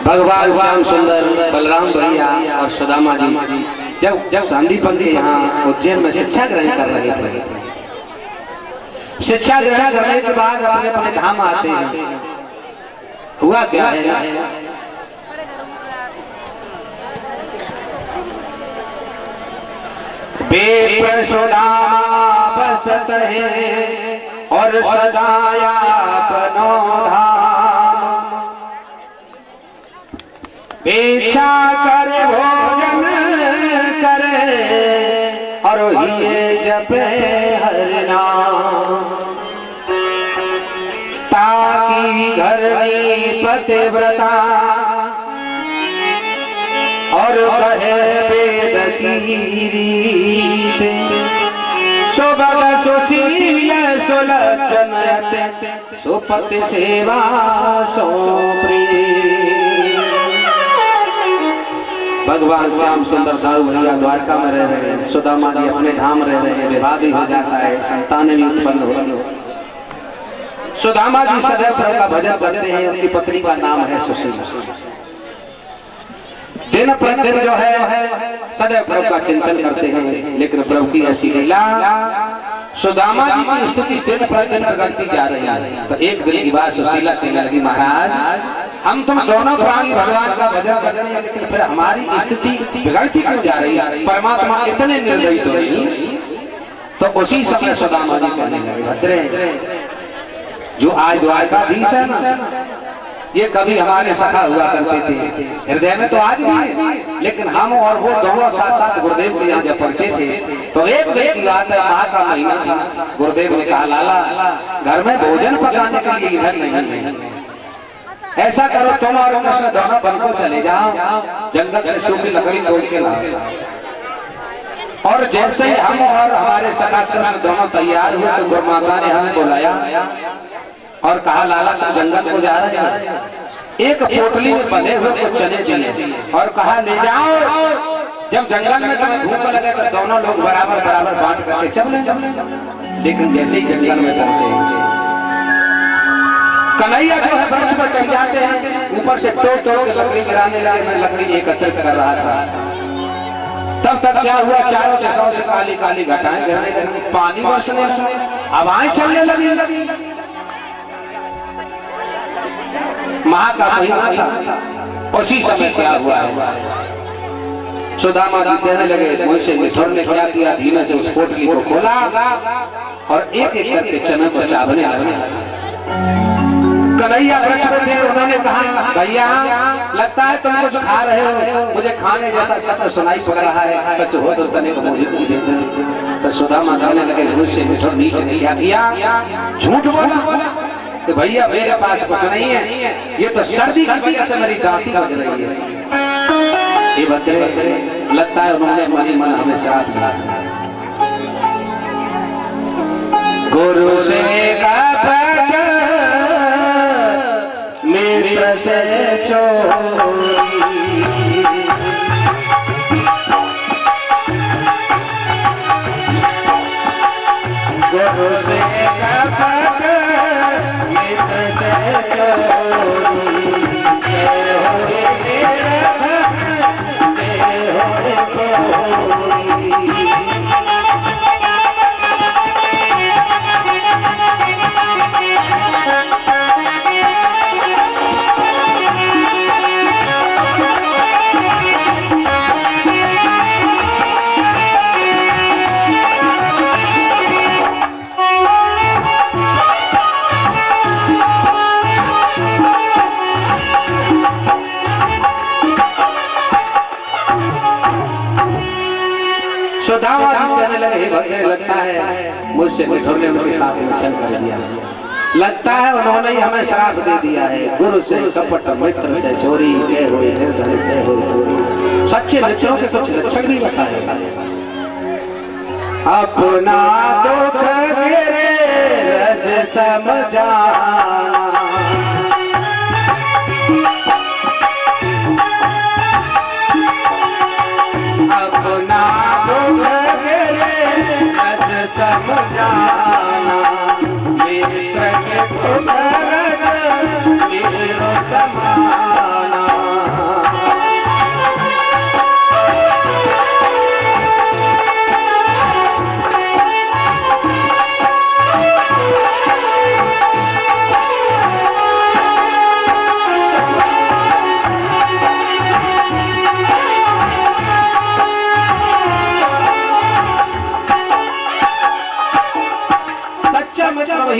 भगवान श्याम सुंदर बलराम भैया और सुदामा जी जब संदीपन के यहाँ उज्जैन में शिक्षा ग्रहण कर रहे थे, शिक्षा ग्रहण करने के बाद अपने अपने धाम आते हैं। हुआ क्या है, बेपर सुदामा बसत है और सदाया अपनो धाम, बेचा करे भोजन करे और ये जपे हरि नाम, ताकि घर में पतिव्रता और कहे वेद की रीत, सुभग सुशील सुलक्षण सुपति सेवा सो प्रिय। भगवान श्याम सुंदर दाऊ भैया द्वारका में रह रहे हैं, सुदामा जी अपने धाम रह रहे हैं, विवाह भी हो जाता है, संतानें भी उत्पन्न हो रही। सुदामा जी सदैव प्रभु का भजन करते हैं, उनकी पत्नी का नाम है सुशीला। दिन प्रतिदिन जो है सदैव प्रभु का चिंतन करते हैं, लेकिन प्रभु की ऐसी लीला, सुदामा जी की स्थिति दिन प्रतिदिन बिगड़ती जा रही है। तो एक दिन की बात सुशीला कहने लगी, महाराज हम तुम दोनों प्राणी भगवान का भजन करते हैं, लेकिन फिर हमारी स्थिति बिगड़ती क्यों जा रही है, परमात्मा इतने निर्दयी तो नहीं। तो उसी समय सुदामा जी कहने लगे, भद्रे जो आज द्वारकाधीश है ना, ये कभी हमारे सखा हुआ करते थे, हृदय में तो आज भी है, लेकिन हम और वो दोनों साथ साथ गुरुदेव के यहाँ जब पढ़ते थे तो एक दिन की बात है, माह का महीना था, गुरुदेव ने कहा लाला घर में भोजन पकाने के लिए इधर नहीं है, ऐसा करो तुम और कृष्ण दोनों वन को चले जाओ, जंगल से सूखी लकड़ी तोड़ के लाओ। और जैसे ही हम और हमारे सखा कृष्ण दोनों तैयार हुए तो गुरु माता ने हमें बुलाया और कहा लाला तुम जंगल को जा रहे हो, एक पोटली में बंधे हुए कुछ चने दिए और कहा ले जाओ, जब जंगल में तुम्हें भूख लगे तो दोनों लोग बराबर बराबर बांट करके चले। लेकिन जैसे ही जंगल में पहुंचे कन्हैया जो है वृक्ष पर चढ़ जाते हैं, ऊपर से तोड़ तोड़ के लकड़ी गिराने लगे। मैं लकड़ी एकत्रित कर रहा था, तब तक क्या हुआ, चारों दिशाओं से काली काली घटाएं गिरने लगी, पानी बरसने लगा, हवाएं चलने लगी। माँ का महिमा था। उसी समय क्या हुआ है, सुदामा जी कहने लगे मुझसे मिठुर ने क्या किया, धीमे से उस पोटली को खोला और एक एक करके चने को चावने लगे। कन्हैया वृक्ष पे थे, उन्होंने कहा भैया लगता है तुम कुछ खा रहे हो, मुझे खाने जैसा शब्द सुनाई पड़ रहा है, कुछ हो तो तने को मुझे भी दे दो। तो सुदामा कहने लगे मुझसे मिठुर नीच ने क्या किया, झूठ बोला कि भैया मेरे पास कुछ नहीं है, ये तो सर्दी की वजह से मेरी दांती बज रही है। ये भद्रे लगता है उन्होंने मन मन हमें श्राप दिया, गुरु से कपट मित्र से चोरी, गुरु से कपट मित्र से चोरी, जय हो रे भक्त जय हो रे चोरी। सुदामा जी कहने लगे भद्रे लगता है मुझसे मिठुर ने उनके साथ में छल कर दिया, लगता है उन्होंने ही हमें श्राप दे दिया है, गुरु से कपट मित्र से चोरी, गए हुए निर्धन गए हुए चोरी। सच्चे मित्रों के कुछ लक्षण भी बताए, अपना दुख गिरे रज समझाना, अपना दुख गिरे रज समझाना, मित्र के दुख रज मेरो समाना।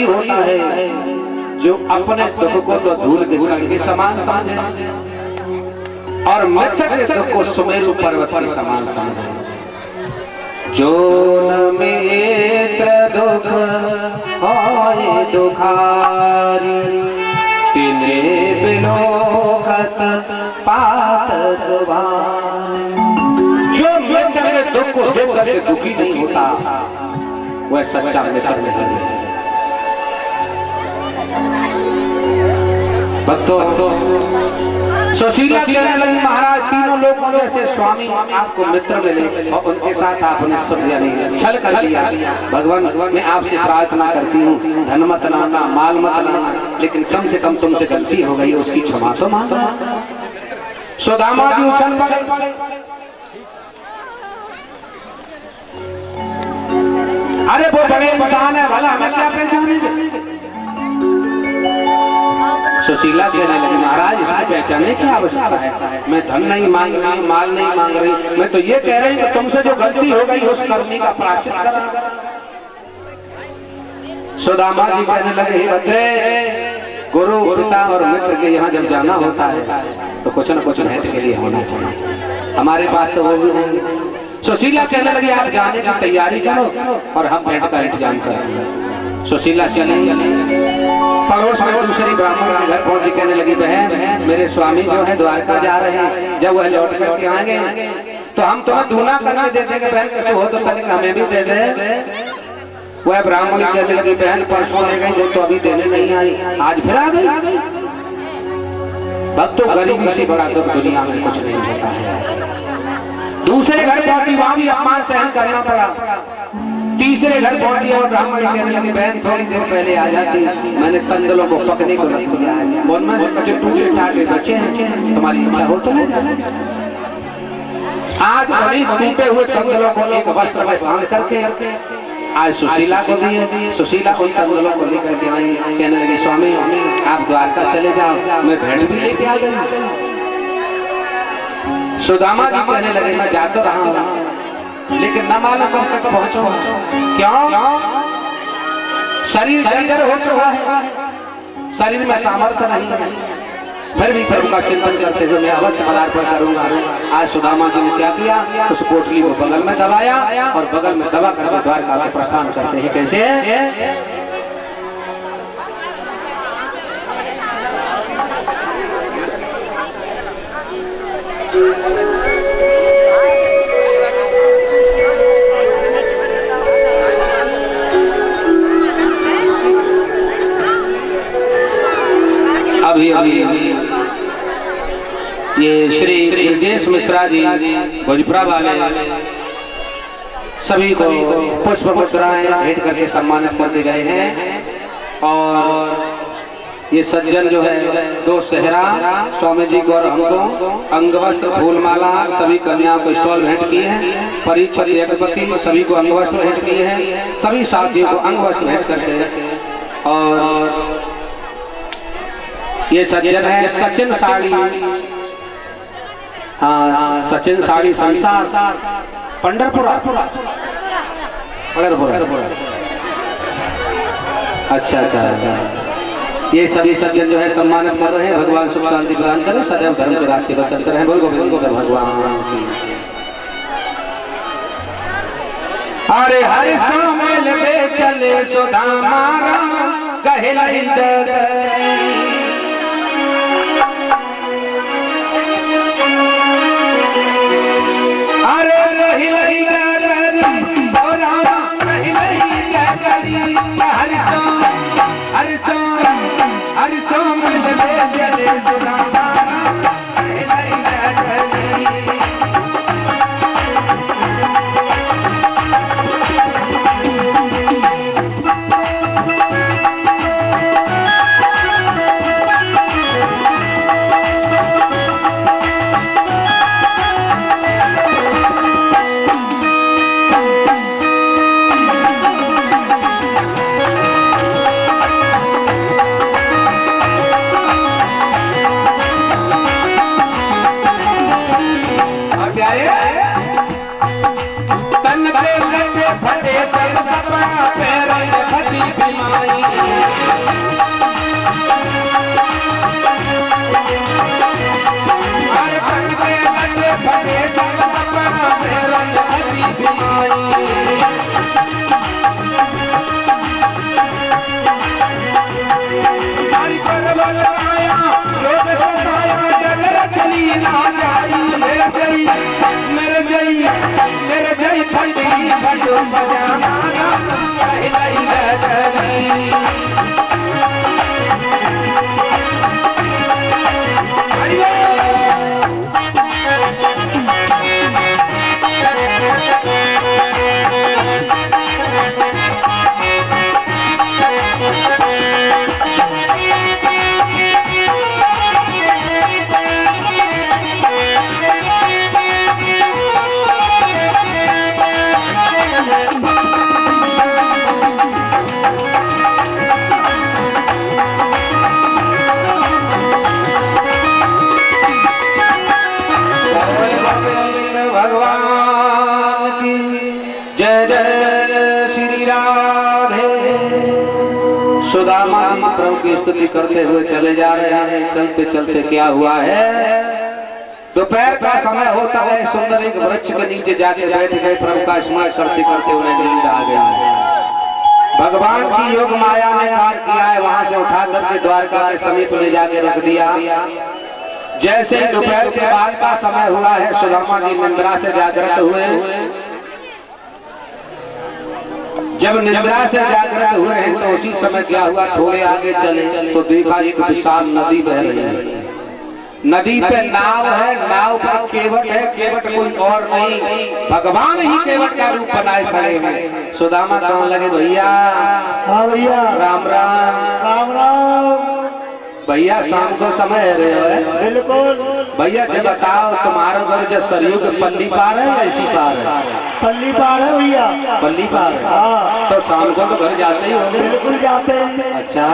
वही होता है जो अपने दुख को तो धूल के कण के समान समझे और मित्र के दुख को सुमेरु पर्वत के समान समझे। जो न मित्र दुख होए दुखारी तिने बिलोकत पातक वारी। जो मित्र के दुख को देख करके दुखी नहीं होता वह सच्चा मित्र नहीं है। भक्तों सुशीला कहने लगी महाराज तीनों लोगों जैसे स्वामी आपको मित्र मिले और उनके साथ आपने सब यानी छल कर दिया। भगवान मैं आपसे प्रार्थना करती हूँ धन मत लाना माल मत लाना, लेकिन कम से कम तुमसे गलती हो गई उसकी क्षमा तो मांगो। सुदामा जी उछल पड़े। अरे वो बड़े इंसान है भला मैं क्या पहचाने। सुशीला कहने लगी महाराज इसको पहचानने की आवश्यकता है, मैं धन नहीं मांग रही माल नहीं मांग रही, मैं तो ये कह रही हूँ कि तुमसे जो गलती हो गई उस करनी का प्रायश्चित करो। सुदामा जी कहने लगे हे भद्रे गुरु पिता और मित्र के यहाँ जब जाना होता है तो कुछ न कुछ भेंट के लिए होना चाहिए, हमारे पास तो वो भी नहीं। सुशीला कहने लगी आप जाने की तैयारी करो और हम भेंट का इंतजाम करेंगे। सुशीला चले पड़ोस में दूसरी ब्राह्मण के घर पहुंची, कहने लगी बहन मेरे स्वामी जो है द्वारका जा रहे हैं, जब वह लौट करके आएंगे तो हम तुम्हें दूना करके दे देंगे, बहन कुछ हो तो तनिक हमें भी दे दे। वह ब्राह्मण कहने लगी बहन परसों ले गई वो तो अभी देने नहीं आई, आज फिर आ गई। भक्तों गरीबी से बड़ा दुख दुनिया में कुछ नहीं होता है। दूसरे घर पहुंची वहां भी अपमान सहन करना पड़ा। तीसरे घर पहुंची और ब्राह्मण कहने लगे बहन थोड़ी देर पहले आ जाती, मैंने तंदलों को पकने को रख दिया है, उनमें से कुछ टूटे टाटे बचे हैं, तुम्हारी इच्छा हो तो ले जाना। आज वही टूटे हुए तंदलों को एक वस्त्र में बांध करके आज सुशीला को दिए। सुशीला उन तंदलों को लेकर के आई, कहने लगी स्वामी आप द्वारका चले जाओ, मैं भेंट भी लेके आ गई। सुदामा जी कहने लगे मैं जा तो रहा हूँ लेकिन न मालूम कब तक पहुंचो। क्यों? शरीर जर्जर हो चुका है, शरीर में सामर्थ्य नहीं है, फिर भी प्रभु का चिंतन करते हुए मैं अवश्य पदार्पण करूंगा। आज सुदामा जी ने क्या किया, उस पोटली को बगल में दबाया और बगल में दबा करके द्वारका का प्रस्थान करते हैं। कैसे? अभी ये श्री ब्रजेश मिश्रा जी भोजपुरा वाले सभी को पुष्प मुद्राएं भेंट करके सम्मानित करते गए हैं। और ये सज्जन जो है दो सेहरा स्वामी जी को और हमको अंगवस्त्र फूलमाला सभी कन्याओं को स्टॉल भेंट किए हैं। परीक्षित एकपति सभी को अंगवस्त्र भेंट किए हैं। सभी साथियों को अंगवस्त्र भेंट करके और ये सज्जन है सचिन साड़ी, हाँ सचिन साड़ी संसार पंडरपुरा। अच्छा अच्छा अच्छा, ये सभी सज्जन जो है सम्मानित कर रहे हैं। भगवान सुख शांति प्रदान करें, सदैव धर्म के रास्ते पर चलते रहे। बोल गोविंद भगवान की। अरे हरे सोमेल में चले सुदामा गहलाई डगरी, अरे रही रही डगरी ओ रामा रही रही डगरी। हरि सोम में चले सुदामा गहलाई डगरी। बिमाई हर कट के लटे फटे सब अपना मेरा नदी बिमाई हरि परवल आया रोग सताया डगर चली ना जाई मेरे जई फटी बजो बजाना हिलाई गदरी भगवान की जय जय श्री राधे। सुदामा जी प्रभु की स्तुति करते हुए चले जा रहे हैं। चलते चलते क्या हुआ है, दोपहर का समय होता है, सुंदर एक वृक्ष के नीचे जाके बैठ गए। प्रभु का स्मरण करते करते उन्हें नींद आ गई। भगवान की योग माया ने कार्य किया है, वहां से उठा करके द्वारका के समीप ले जाके रख दिया। जैसे दोपहर के बाद का समय हुआ है, सुदामा जी निद्रा से जागृत हुए। जब निद्रा से जागृत हुए हैं तो उसी समय क्या हुआ, थोड़े आगे चले तो देखा एक विशाल नदी बह रही है। नदी पे नाव है, नाव पर केवट है, केवट कोई और नहीं, भगवान ही केवट का रूप बनाए खड़े हैं। सुदामा कहने लगे भैया, हाँ भैया, राम राम राम राम। भैया शाम को समय है रे? बिल्कुल भैया जब बताओ तुम्हारा घर जो सरयू के पल्ली पार है या इसी पार है? पल्ली पार है भैया, पल्ली पार है। हाँ। तो शाम को तो घर जाते ही होंगे? बिल्कुल जाते हैं। अच्छा,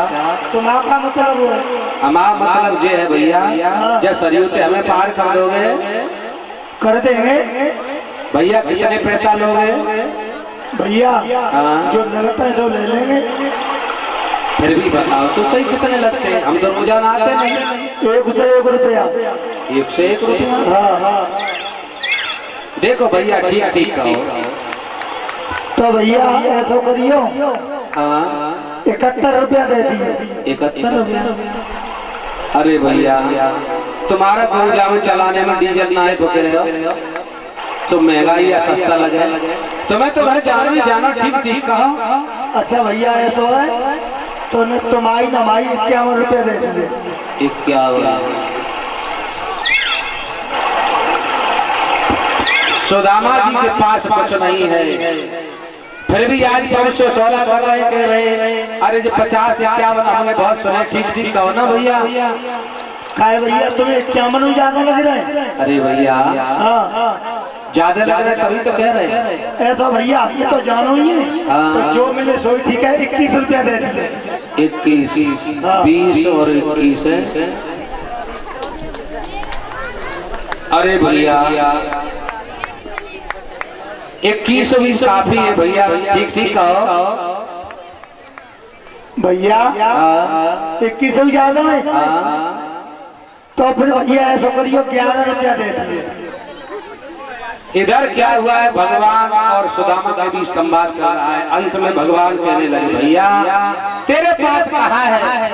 तुम्हारा क्या मतलब है? हमारा मतलब ये है भैया, जब सरयू से हमें पार कर दोगे? कर देंगे भैया। कितने पैसा लोगे भैया? हाँ। जो लगता है सो ले लेंगे। फिर भी बताओ तो सही, कितने लगते हैं? हम तो रोजाना आते नहीं। 1 से 1 रुपया। 1 से 1 रुपया? हाँ हाँ। देखो भैया, ठीक ठीक कहो। तो भैया ऐसा करियो, हाँ 71 रुपया दे दिए। 71 रुपया? अरे भैया तुम्हारा गौजा में चलाने में डीजल ना है भुके रहे हो, तो महंगाई या सस्ता लगे। तुम्हें तो घर जाना ही जाना। ठीक ठीक कहो। अच्छा भैया ऐसा है तो न तुम्हारी नमाई 51 रुपया दे दिए। 51? सुदामा जी के पास कुछ नहीं है, फिर भी आज प्रभु से सौदा कर रहे, कह रहे अरे जो 50-51 हमने बहुत सुने। ठीक ठीक कहो ना भैया। काय भैया तुम्हें 51 ज्यादा लग रहे हैं? अरे भैया हाँ ज्यादा लग रहा है तभी तो कह रहे हैं। ऐसा भैया ये तो जानो ही है। तो जो मिले सो ठीक है, 21 रुपया दे दिए। 21, 20 और 21 है। अरे भैया 21 भी काफी है भैया। ठीक ठीक कहो भैया। 21 ज्यादा है? तो फिर भैया ऐसा करियो 11 रुपया दे दिए। इधर क्या हुआ है, भगवान और सुदामा के बीच संवाद चल रहा है। अंत में भगवान कहने लगे भैया तेरे पास कहाँ है?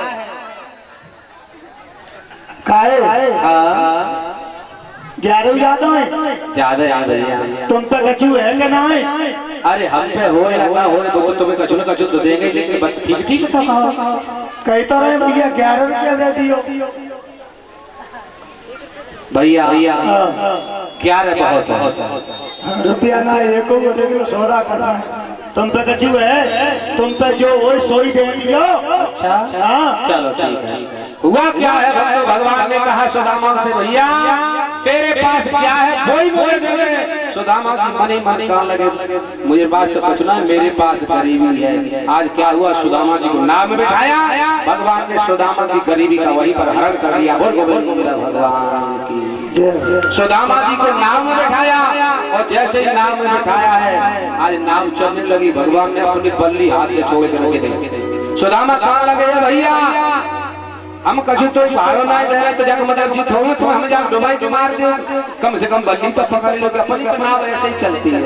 काहे? 11 ज्यादा है? ज्यादा है भैया। तुम पे कछु है क्या ना है? अरे हम पे हो या ना हो, वो तो तुम्हें कछु न कछु तो देंगे, लेकिन बस ठीक ठीक तो कहो। कही तो रहे भैया 11 रुपया दे दियो। भैया 11 बहुत है। रुपया ना एक को देखो सौदा करना है। तुम पे कछु है, तुम पे जो हो सोई दे दियो। अच्छा हाँ चलो ठीक है। हुआ क्या है भक्तों, भगवान ने कहा सुदामा से भैया तेरे पास क्या है वही मुझे दे दे। सुदामा जी मन ही मन कहने लगे मुझे पास तो कुछ ना, मेरे पास गरीबी है। आज क्या हुआ, सुदामा जी को नाव में बिठाया, भगवान ने सुदामा की गरीबी का वहीं पर हरण कर लिया। बोल गोविंद भगवान की। सुदामा जी को नाव में बिठाया और जैसे ही नाव में बिठाया है, आज नाव चलने लगी, भगवान ने अपनी बल्ली हाथ से छोड़ के रख दी। सुदामा कहने लगे भैया हम कछु तो भाड़ो ना दे रहे तो जाकर मतलब जीत होंगे तुम हमें जाकर डुबाई के मार दो, कम से कम बल्ली तो पकड़ लो, अपनी तो नाव ऐसे ही चलती है।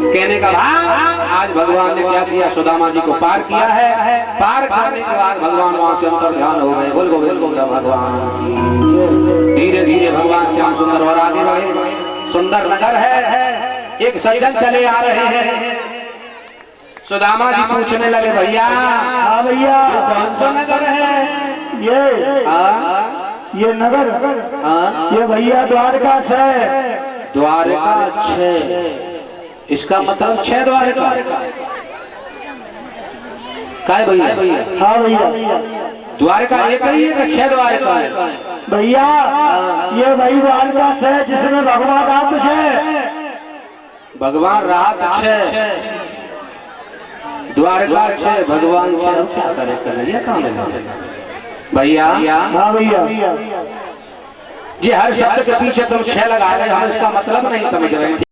कहने का भाव आज भगवान ने क्या किया, सुदामा जी को पार किया है। पार करने के बाद भगवान वहां से अंतर ध्यान हो गए। बोल गोविंद भगवान। धीरे धीरे भगवान श्याम सुंदर और आगे बढ़े। सुंदर नगर है, एक सज्जन चले आ रहे हैं। सुदामा जी पूछने लगे भैया हाँ भैया कौन सा नगर है ये नगर ये भैया द्वारका से द्वारका 6, इसका मतलब 6 द्वारका का है भैया? हाँ भैया द्वारका एक ही है, 6 द्वारका है भैया। ये वही द्वारका से जिसमें भगवान रात से भगवान रात 6 द्वारका 6 भगवान 6। क्या करे कन्हैया काम है भैया? हाँ भैया जी हर शब्द के पीछे तुम 6 लगा रहे, हम इसका मतलब नहीं समझ रहे।